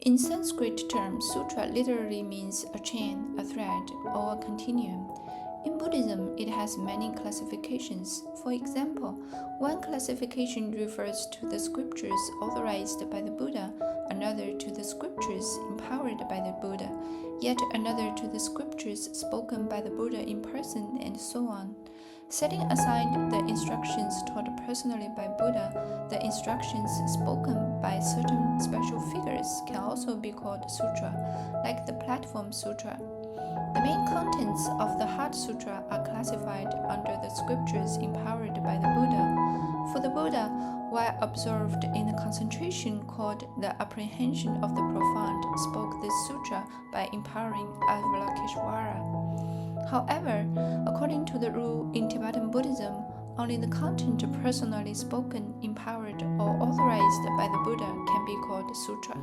In Sanskrit term, sutra literally means a chain, a thread, or a continuum. In Buddhism, it has many classifications. For example, one classification refers to the scriptures authorized by the Buddha, another to the scriptures empowered by the Buddha, yet another to the scriptures spoken by the Buddha in person, and so on. Setting aside the instructions taught personally by Buddha, the instructions spoken by certain special figures can also be called sutra, like the Platform Sutra. The main contents of the Heart Sutra are classified under the scriptures empowered by the Buddha. For the Buddha, while absorbed in a concentration called the apprehension of the profound, spoke this sutra by empowering Avalokiteshvara. However, according to the rule in Tibetan Buddhism, only the content personally spoken, empowered, or authorized by the Buddha can be called sutra.